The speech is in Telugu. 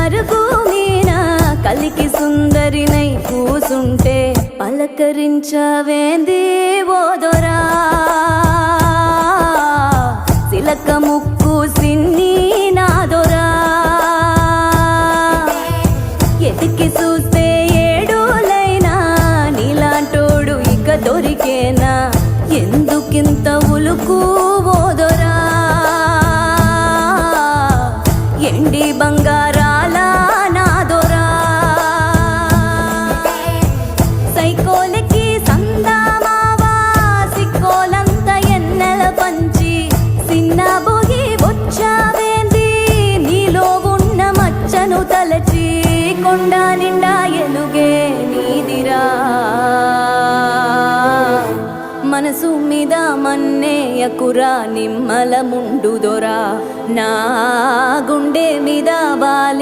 అరుగు మీన కలికి సుందరినై కూసుంటే పలకరించవేంది ఓదొరా సిలక ముక్కు సిన్ని నాదొరా ఎతికి చూస్తే ఏడులైనా నీలాంటోడు ఇక దొరికేనా ఎందుకింత ఉలుకు ఓదొరా ఎండి బంగారాల నాదొరా సైకోలకి సందామావా సిక్కోలంత ఎన్నెల పంచి సిన్న బొగి వచ్చావేంది నీలో ఉన్న మచ్చను తలచి కొండ నిండా ఎలుగే నీదిరా మనసు మీద మన్నేయకురా నిమ్మల ముండుదొరా నా గుండె మీద వాలి